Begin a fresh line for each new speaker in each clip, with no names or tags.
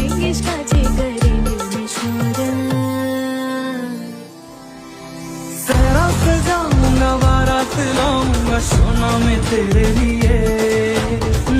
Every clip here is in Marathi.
इष्टाचे करेल मी शोध
सहरा सजाऊंगा बारात लाऊंगा सोना मैं तेरे लिए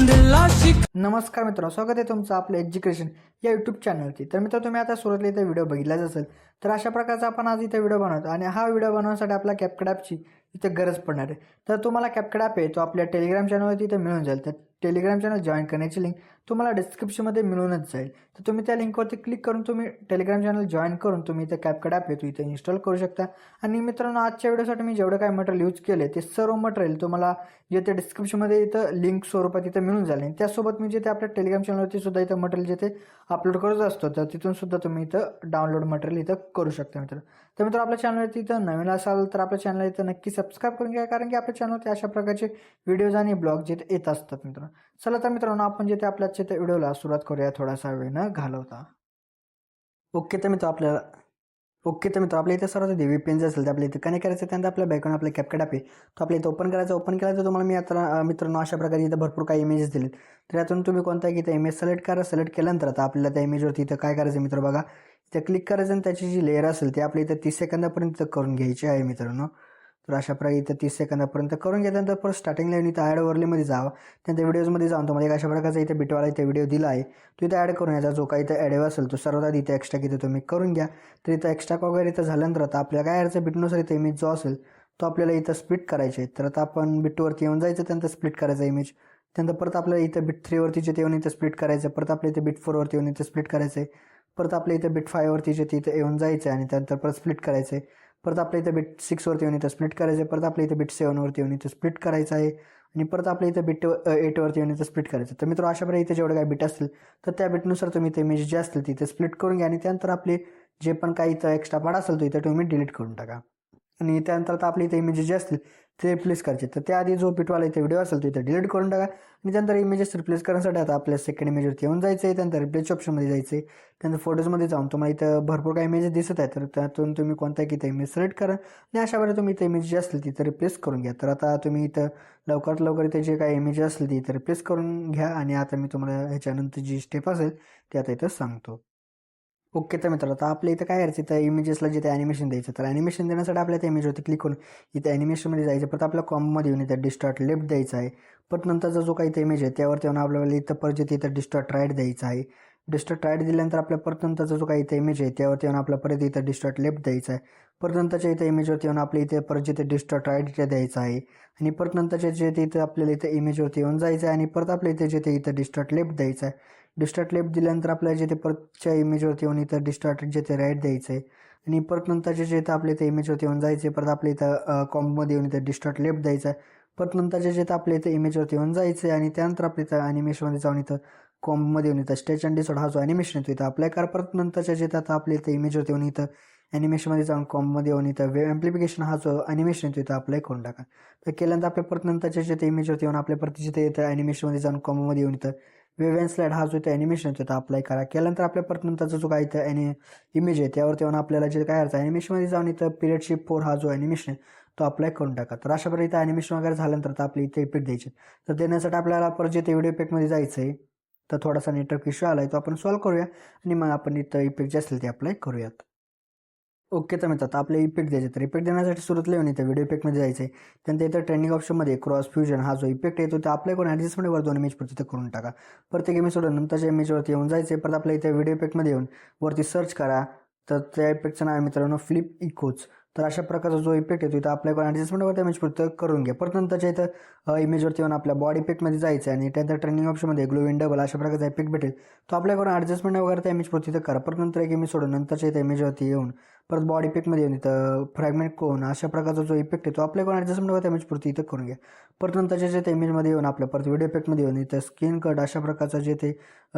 दिल आशिक।
नमस्कार मित्रांनो, स्वागत आहे तुमचं आपलं एज्युकेशन या यूट्यूब चॅनलवरती। तर मित्र, तुम्ही आता सुरुवातीला इथे व्हिडिओ बघितलाच असेल। तर अशा प्रकारचा आपण आज इथे व्हिडिओ बनवतो आणि हा व्हिडिओ बनवण्यासाठी आपला कॅपकट ॲपची इथे गरज पडणार आहे। तर तुम्हाला कॅपकट ॲप आहे तो आपल्या टेलिग्राम चॅनलवरती इथे मिळून जाईल। तर टेलिग्राम चॅनल जॉईन करण्याची लिंक तुम्हाला डिस्क्रिप्शनमध्ये मिळूनच जाईल। तर तुम्ही त्या लिंकवरती क्लिक करून तुम्ही टेलिग्राम चॅनल जॉईन करून तुम्ही इथे कॅपकट ॲप आहे तो इथे इन्स्टॉल करू शकता। आणि मित्रांनो, आजच्या व्हिडिओसाठी मी जेवढं काय मटेरियल यूज केले ते सर्व मटेरियल तुम्हाला जे ते डिस्क्रिप्शनमध्ये इथं लिंक स्वरूपात इथं मिळून जाईल। आणि त्यासोबत मी जे ते आपल्या टेलिग्राम चॅनलवरती सुद्धा इथं मटेरियल जे ते अपलोड करत असतो, तर तिथून सुद्धा तुम्ही इथं डाउनलोड मटेरियल इथं करू शकता मित्र। तर मित्र, आपल्या चॅनलवरती इथं नवीन असाल तर आपल्या चॅनल इथं नक्की सबस्क्राईब करून घ्या, कारण की आपल्या चॅनलवरती अशा प्रकारचे व्हिडिओज आणि ब्लॉग जे येत असतात मित्र। चला तर मित्रांनो, आपण जे ते आपल्या आजच्या व्हिडिओला सुरुवात करूया थोडासा वेळ न घालवता। ओके तर मित्र, आपल्या इथे सर्वात आधी VPN जे असेल ते आपल्या इथे कनेक्ट करायचं। त्यानंतर आपल्या बॅकग्राऊंड आपल्या कॅपकट ॲप आहे तो आपल्या इथे ओपन करायचा। ओपन केला तर तुम्हाला मी आता मित्रांनो अशा प्रकारे इथं भरपूर काही इमेजेस दिलेत। तर यातून तुम्ही कोणताही इथं इमेज सिलेक्ट करा। सिलेक्ट केल्यानंतर आता आपल्याला त्या इमेजवरती इथं काय करायचं मित्र, बघा इथे क्लिक करायचं आणि त्याची जी लेअर असेल ती आपल्या इथं 30 सेकंदापर्यंत करून घ्यायची आहे मित्रांनो। तर अशा प्रकारे इथं 30 सेकंदापर्यंत करून घेतल्यानंतर परत स्टार्टिंगला येऊन इथं ॲड वरलीमध्ये जावं। त्यानंतर व्हिडिओजमध्ये जाऊन तुम्हाला एक अशा प्रकारचा इथे बिटवाला इथे व्हिडिओ दिला आहे तो इथं ॲड करून याचा जो काही इथं ॲड असेल तो सर्वात आधी इथे एक्स्ट्रा इथं तुम्ही करून घ्या। तर इथं एक्स्ट्रा वगैरे इथं झाल्यानंतर आता आपल्याला काय करायचं, बिटनुसार इथं इमेज जो असेल तो आपल्याला इथं स्प्लिट करायचे आहे। तर आता आपण बिटवरती येऊन जायचं, त्यानंतर स्प्लिट करायचा इमेज। त्यानंतर परत आपल्याला इथं बिट 3 वरती जे येऊन इथं स्प्लिट करायचं। परत आपल्या इथे बिट 4 वरती येऊन इथं स्प्लिट करायचं आहे। परत आपल्या इथं बिट 5 वरती जे इथं येऊन जायचं आहे आणि त्यानंतर परत स्प्लिट करायचं आहे। परत आपल्या इथं बिट 6 वरती येऊन इथं स्प्लिट करायचं आहे। परत आपल्या इथं बिट 7 वरती येऊन इथं स्प्लिट करायचं आहे आणि परत आपल्या इथं बिट 8 वरती येऊन इथं स्प्लिट करायचं। तर मित्र, अशा प्रकारे इथे जेवढे काही बिट असतील तर त्या बिटनुसार तुम्ही इथे इमेज जे असतील तिथे स्प्लिट करून घ्या आणि त्यानंतर आपले जे पण काही इथं एक्स्ट्रा पार्ट असेल तो इथं तुम्ही डिलीट करून टाका। आणि त्यानंतर आता आपले इथे इमेजेस जे असतील ते रिप्लेस करायचे। तर त्याआधी जो बिटवाला इथे व्हिडिओ असेल तो इथे डिलीट करून टाका आणि त्यानंतर इमेजेस रिप्लेस करण्यासाठी आता आपल्या सेकंड इमेजवरती येऊन जायचं आहे। त्यानंतर रिप्लेस ऑप्शनमध्ये जायचं आहे। त्यानंतर फोटोजमध्ये जाऊन तुम्हाला इथं भरपूर काही इमेजेस दिसत आहेत, तर त्यातून तुम्ही कोणताही इथं इमेज सिलेक्ट करा आणि अशा प्रकारे तुम्ही इथं इमेज जे असतील तिथं रिप्लेस करून घ्या। तर आता तुम्ही इथं लवकरात लवकर इथे जे काही इमेजेस असतील ती इथं रिप्लेस करून घ्या आणि आता मी तुम्हाला ह्याच्यानंतर जी स्टेप असेल ते आता इथं सांगतो। ओके तर मित्रांनो, आता आपल्या इथं काय करायचं, तर इमेजेसला जिथे ॲनिमेशन द्यायचं, तर ॲनिमेशन देण्यासाठी आपल्या त्या इमेजवरती क्लिक करून इथं ॲनिमेशनमध्ये जायचं। परत आपल्या कॉममध्ये येऊन इथं डिस्टॉर्ट लेफ्ट द्यायचा आहे। परत नंतरचा जो काही इथं इमेज आहे त्यावरती येऊन आपल्याला इथं परत जिथे इथं डिस्टॉर्ट राईट द्यायचा आहे। डिस्टॉर्ट राईट दिल्यानंतर आपल्या परत नंतरचा जो काही इथं इमेज आहे त्यावरती येऊन आपल्या परत इथं डिस्टॉर्ट लेफ्ट द्यायचा आहे। परत नंतरच्या इथं इमेजवरती येऊन आपल्या इथे परत जिथे डिस्टॉर्ट राईट इथे द्यायचा आहे आणि परत नंतरच्या जे इथं आपल्याला इथं इमेजवरती येऊन जायचं आहे आणि परत आपल्या इथे जिथे इथं डिस्टॉर्ट लेफ्ट द्यायचा आहे। डिस्टॉर्ट लेफ्ट दिल्यानंतर आपल्याला जिथे परतच्या इमेजवरती येऊन इथं डिस्टॉर्ट जिथे राईट द्यायचं आहे आणि परत नंतरचे जे इथं आपल्या इथं इमेजवरती येऊन जायचं आहे। परत आपल्या इथं कॉम्बमध्ये येऊन इथं डिस्टॉर्ट लेफ्ट द्यायचा आहे। परत नंतरचे जे इथं आपल्या इथं इमेजवरती येऊन जायचं आहे आणि त्यानंतर आपल्या इथं ॲनिमेशनमध्ये जाऊन इथं कॉम्बमध्ये येऊन इथं स्टेच अँड डिसॉर्ट हा जो ॲनिमेशन येतो इथं अप्लाय करा। परत नंतरच्या जे आता आपल्या इथं इमेजवरती येऊन इथं ॲनिमेशनमध्ये जाऊन कॉममध्ये येऊन इथं वेव ॲम्प्लिफिकेशन हा जो ॲनिमेशन येतो इथं अप्लाय करून टाका। तर केल्यानंतर आपल्या परत नंतरच्या जे ते इमेजवरती येऊन आपल्या परत जिथे इथं ॲनिमेशनमध्ये जाऊन कॉममध्ये येऊन इथं वेव अँड स्लाईड हा जो इथं ॲनिमेशन येतो इथं अप्लाय करा। केल्यानंतर आपल्या परत नंतरचा जो काही इथं इमेज आहे त्यावरती येऊन आपल्याला जे काय करायचं, ॲनिमेशनमध्ये जाऊन इथं पिरियड शिफ्ट 4 हा जो ॲनिमेशन आहे तो अप्लाय करून टाका। तर अशा प्रकारे इथं ॲनिमेशन वगैरे झाल्यानंतर तर आपली इथे इफेक्ट द्यायचे। तर देण्यासाठी आपल्याला परत जे ते व्हिडिओ इफेक्टमध्ये जायचं आहे। तर थोडासा नेटवर्क इश्यू आला आहे तो आपण सॉल्व्ह करूया आणि मग आपण इथं इफेक्ट जे असतील ते अप्लाय करूयात। ओके तर मित्रांनो, आता आपले इफेक्ट द्यायचे। तर इफेक्ट देण्यासाठी सुरुवातीला येऊन इथं व्हिडिओ इफेक्टमध्ये जायचं आहे। त्यानंतर इथं ट्रेंडिंग ऑप्शनमध्ये क्रॉस फ्युजन हा जो इफेक्ट येतो तो अप्लाय करून ॲडजस्टमेंटवर 2 इमेज परत तिथं करून टाका। प्रत्येक इमेज सोडून नंतरच्या इमेजवरती येऊन जायचं आहे। परत आपल्या इथे व्हिडिओ इफेक्टमध्ये येऊन वरती सर्च करा। तर त्या इफेक्टचं नाव आहे मित्रांनो फ्लिप इकोज। तर अशा प्रकारचा जो इफेक्ट येतो इथं अप्लाय करून ॲडजस्टमेंटवर इमेज परत करून घ्या। परत नंतरच्या इथं इमेजवरती येऊन आपल्या बॉडी इफेक्टमध्ये जायचं आहे आणि त्यानंतर ट्रेंडिंग ऑप्शनमध्ये ग्लोविंग डबल अशा प्रकारचा इफेक्ट भेटेल तो अप्लाय करून ॲडजस्टमेंट वगैरे त्या इमेज परत तिथं करा। परत नंतर एक इमेज सोडून नंतरच्या इथं इमेजवरती येऊन परत बॉडी इफेक्टमध्ये येऊन इथं फ्रॅगमेंट कोन अशा प्रकारचा जो इफेक्ट आहे तो अप्लाय करून ॲडजस्टमेंट वगैरे इमेज परत इथं करून घ्या। परत नंतरच्या जे ते इमेजमध्ये येऊन आपल्या परत व्हिडिओ इफेक्टमध्ये येऊन इथं स्किन कट अशा प्रकारचा जे ते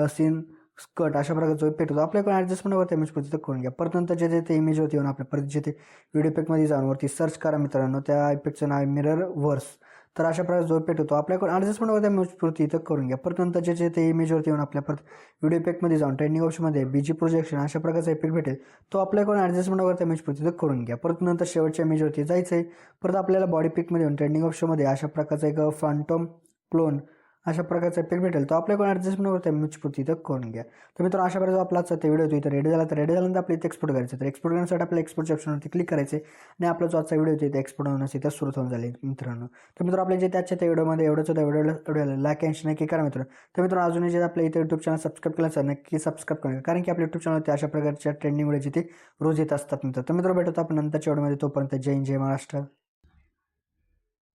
सीन स्कर्ट अशा प्रकारचा इफेक्ट होतो अप्लाय करून ॲडजस्टमेंट वरती इमेज परत करून घ्या। परत नंतर जे ते इमेजवरती येऊन आपल्या परत जे ते व्हिडिओ इफेक्टमध्ये जाऊन वरती सर्च करा मित्रांनो, त्या इफेक्टचं नाव आहे मिरर वर्स। तर अशा प्रकारे जो इफेक्ट होतो अप्लाय करून ॲडजस्टमेंट वरती इमेज परत इथं करून घ्या। परत नंतर जे ते इमेजवरती येऊन आपल्या परत व्हिडिओ इफेक्टमध्ये जाऊन ट्रेंडिंग ऑप्शनमध्ये बीजी प्रोजेक्शन अशा प्रकारचा इफेक्ट भेटेल तो अप्लाय करून ॲडजस्टमेंट वरती इमेज परत इथं करून घ्या। परत नंतर शेवटच्या इमेजवरती जायचं आहे। परत आपल्याला बॉडी पिकमध्ये येऊन ट्रेंडिंग ऑप्शनमध्ये अशा प्रकारचा एक फॅन्टम क्लोन अशा प्रकारचा इफेक्ट भेटेल. तो आपल्याकडून ॲडजस्टमेंट होतं मिचपुती इथं करून घ्या. तर मित्रांनो अशा प्रकारचा आपला आजचा व्हिडिओ होतो इथं रेडी झाला. तर रेडी झाल्यानंतर आपल्या इथे एक्सपोर्ट करायचं. तर एक्सपोर्ट करण्यासाठी आपल्या एक्सपोर्टच्या ऑप्शनवरती क्लिक करायचे आणि आपला जो आजचा व्हिडिओ होतो इथे एक्सपोर्ट होण्यास इथं सुरू होऊन झाले मित्रांनो. तर मित्रांनो आपल्या जे त्याच्या त्या व्हिडिओमध्ये एवढंच होतं. व्हिडिओला लाईक आणि नक्की करा मित्रांनो. तर मित्रांनो अजूनही जे आपल्या इथे यूट्यूब चॅनल सबस्क्राईब केलं असेल नक्की सबस्क्राईब करा, कारण की आपल्या यूट्यूब चॅनलवरती अशा प्रकारच्या ट्रेंडिंग व्हिडिओ जिथे रोज येत असतात मित्र. तर मित्र भेटतो आपण नंतरच्या व्हिडिओमध्ये. तोपर्यंत जय हिंद जय महाराष्ट्र.